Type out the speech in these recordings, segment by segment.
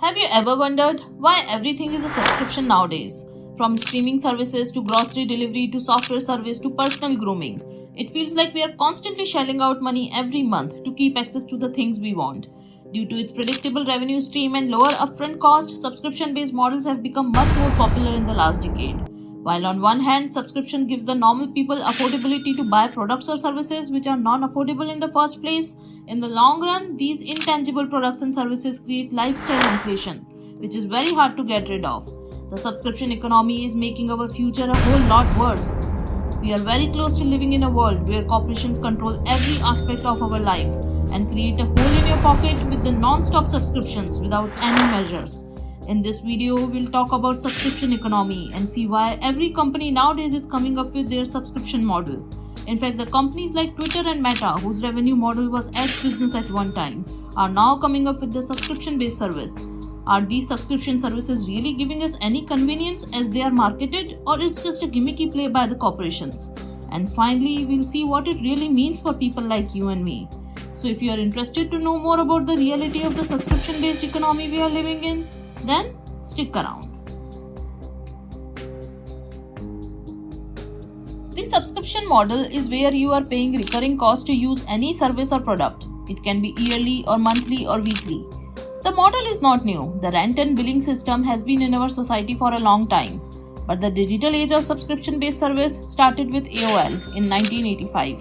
Have you ever wondered why everything is a subscription nowadays? From streaming services to grocery delivery to software service to personal grooming. It feels like we are constantly shelling out money every month to keep access to the things we want. Due to its predictable revenue stream and lower upfront cost, subscription-based models have become much more popular in the last decade. While on one hand, subscription gives the normal people affordability to buy products or services which are non-affordable in the first place, in the long run, these intangible products and services create lifestyle inflation, which is very hard to get rid of. The subscription economy is making our future a whole lot worse. We are very close to living in a world where corporations control every aspect of our life and create a hole in your pocket with the non-stop subscriptions without any measures. In this video, we'll talk about subscription economy and see why every company nowadays is coming up with their subscription model. In fact, the companies like Twitter and Meta, whose revenue model was edge business at one time, are now coming up with the subscription-based service. Are these subscription services really giving us any convenience as they are marketed, or it's just a gimmicky play by the corporations? And finally, we'll see what it really means for people like you and me. So if you are interested to know more about the reality of the subscription-based economy we are living in, then stick around. The subscription model is where you are paying recurring cost to use any service or product. It can be yearly or monthly or weekly. The model is not new. The rent and billing system has been in our society for a long time. But the digital age of subscription-based service started with AOL in 1985.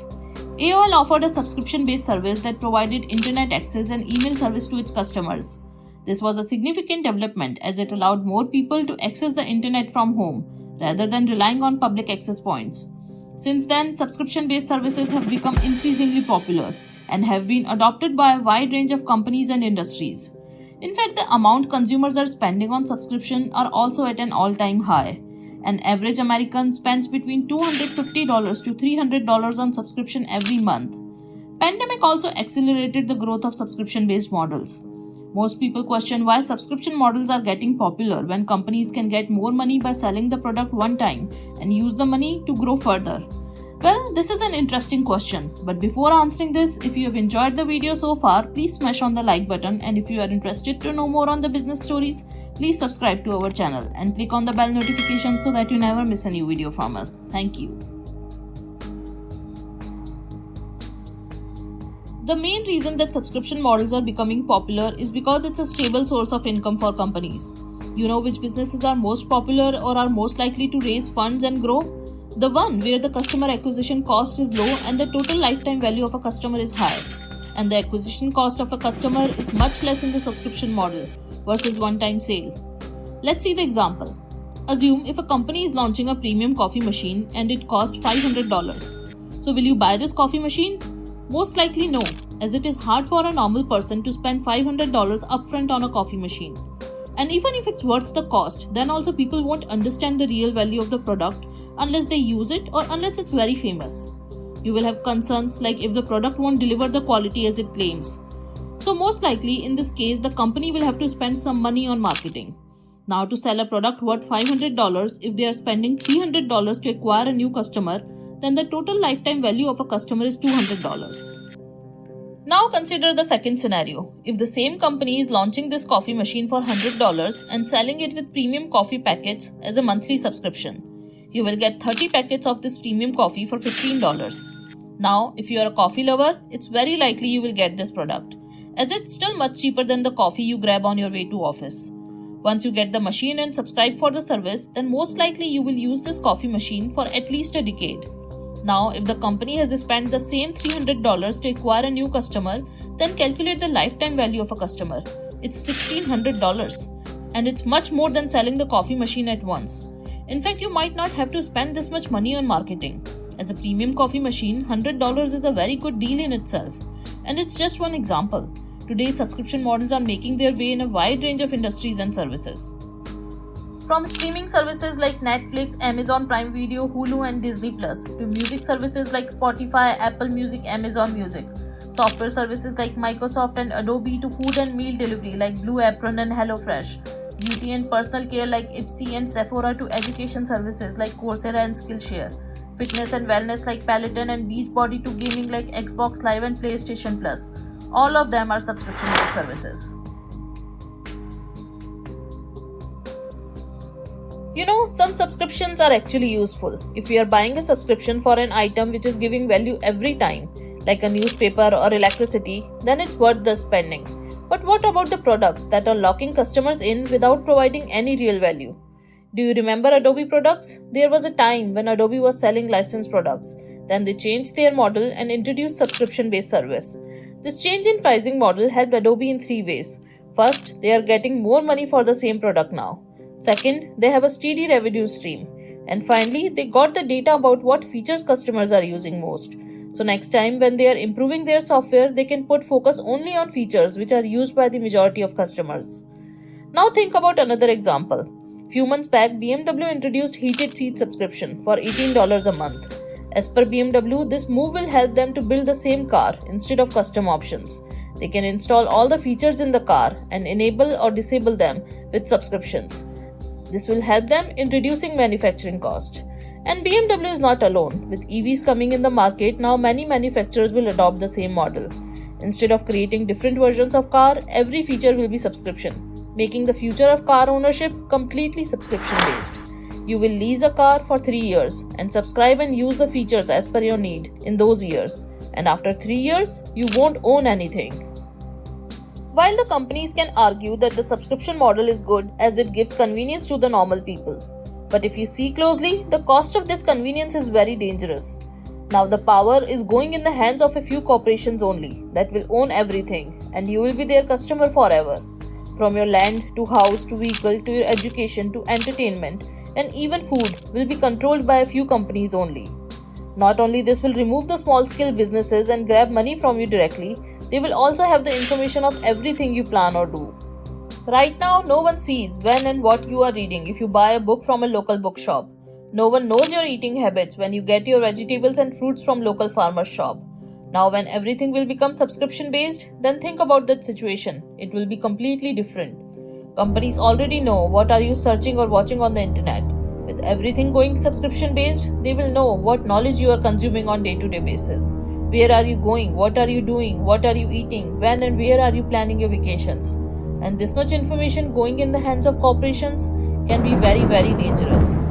AOL offered a subscription-based service that provided internet access and email service to its customers. This was a significant development as it allowed more people to access the internet from home rather than relying on public access points. Since then, subscription-based services have become increasingly popular and have been adopted by a wide range of companies and industries. In fact, the amount consumers are spending on subscription are also at an all-time high. An average American spends between $250 to $300 on subscription every month. Pandemic also accelerated the growth of subscription-based models. Most people question why subscription models are getting popular when companies can get more money by selling the product one time and use the money to grow further. Well, this is an interesting question, but before answering this, if you have enjoyed the video so far, please smash on the like button, and if you are interested to know more on the business stories, please subscribe to our channel and click on the bell notification so that you never miss a new video from us. Thank you. The main reason that subscription models are becoming popular is because it's a stable source of income for companies. You know which businesses are most popular or are most likely to raise funds and grow? The one where the customer acquisition cost is low and the total lifetime value of a customer is high. And the acquisition cost of a customer is much less in the subscription model versus one-time sale. Let's see the example. Assume if a company is launching a premium coffee machine and it costs $500. So will you buy this coffee machine? Most likely no, as it is hard for a normal person to spend $500 upfront on a coffee machine. And even if it's worth the cost, then also people won't understand the real value of the product unless they use it or unless it's very famous. You will have concerns like if the product won't deliver the quality as it claims. So most likely in this case, the company will have to spend some money on marketing. Now to sell a product worth $500, if they are spending $300 to acquire a new customer, then the total lifetime value of a customer is $200. Now consider the second scenario. If the same company is launching this coffee machine for $100 and selling it with premium coffee packets as a monthly subscription, you will get 30 packets of this premium coffee for $15. Now, if you are a coffee lover, it's very likely you will get this product, as it's still much cheaper than the coffee you grab on your way to office. Once you get the machine and subscribe for the service, then most likely you will use this coffee machine for at least a decade. Now, if the company has spent the same $300 to acquire a new customer, then calculate the lifetime value of a customer. It's $1,600, and it's much more than selling the coffee machine at once. In fact, you might not have to spend this much money on marketing. As a premium coffee machine, $100 is a very good deal in itself. And it's just one example. Today, subscription models are making their way in a wide range of industries and services. From streaming services like Netflix, Amazon Prime Video, Hulu and disneyplus, to music services like Spotify, Apple Music, Amazon Music, software services like Microsoft and Adobe, to food and meal delivery like Blue Apron and HelloFresh, beauty and personal care like Ipsy and Sephora, to education services like Coursera and Skillshare, fitness and wellness like Peloton and Beachbody, to gaming like Xbox Live and PlayStation Plus. All of them are subscription-based services. Some subscriptions are actually useful. If you are buying a subscription for an item which is giving value every time, like a newspaper or electricity, then it's worth the spending. But what about the products that are locking customers in without providing any real value? Do you remember Adobe products? There was a time when Adobe was selling licensed products. Then they changed their model and introduced subscription-based service. This change in pricing model helped Adobe in 3 ways. First, they are getting more money for the same product now. Second, they have a steady revenue stream. And finally, they got the data about what features customers are using most. So next time when they are improving their software, they can put focus only on features which are used by the majority of customers. Now think about another example. Few months back, BMW introduced heated seat subscription for $18 a month. As per BMW, this move will help them to build the same car instead of custom options. They can install all the features in the car and enable or disable them with subscriptions. This will help them in reducing manufacturing cost. And BMW is not alone. With EVs coming in the market, now many manufacturers will adopt the same model. Instead of creating different versions of car, every feature will be subscription, making the future of car ownership completely subscription based. You will lease a car for 3 years and subscribe and use the features as per your need in those years. And after 3 years, you won't own anything. While the companies can argue that the subscription model is good as it gives convenience to the normal people. But if you see closely, the cost of this convenience is very dangerous. Now the power is going in the hands of a few corporations only that will own everything, and you will be their customer forever. From your land to house to vehicle to your education to entertainment and even food will be controlled by a few companies only. Not only this will remove the small scale businesses and grab money from you directly, they will also have the information of everything you plan or do. Right now, no one sees when and what you are reading if you buy a book from a local bookshop. No one knows your eating habits when you get your vegetables and fruits from local farmer's shop. Now when everything will become subscription based, then think about that situation. It will be completely different. Companies already know what are you searching or watching on the internet. With everything going subscription based, they will know what knowledge you are consuming on day-to-day basis. Where are you going? What are you doing? What are you eating? When and where are you planning your vacations? And this much information going in the hands of corporations can be very, very dangerous.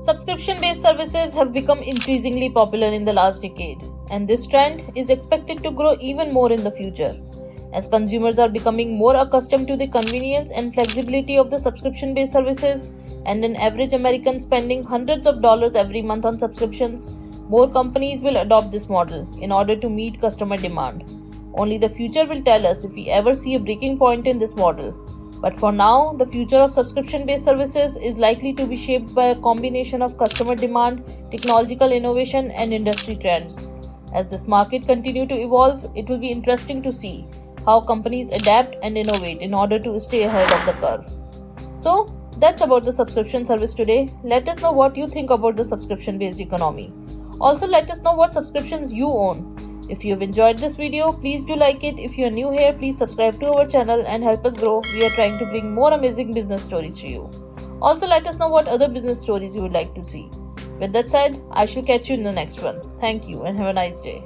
Subscription-based services have become increasingly popular in the last decade, and this trend is expected to grow even more in the future. As consumers are becoming more accustomed to the convenience and flexibility of the subscription-based services, and an average American spending hundreds of dollars every month on subscriptions, more companies will adopt this model in order to meet customer demand. Only the future will tell us if we ever see a breaking point in this model. But for now, the future of subscription-based services is likely to be shaped by a combination of customer demand, technological innovation, and industry trends. As this market continues to evolve, it will be interesting to see how companies adapt and innovate in order to stay ahead of the curve. So, that's about the subscription service today. Let us know what you think about the subscription-based economy. Also, let us know what subscriptions you own. If you have enjoyed this video, please do like it. If you are new here, please subscribe to our channel and help us grow. We are trying to bring more amazing business stories to you. Also, let us know what other business stories you would like to see. With that said, I shall catch you in the next one. Thank you and have a nice day.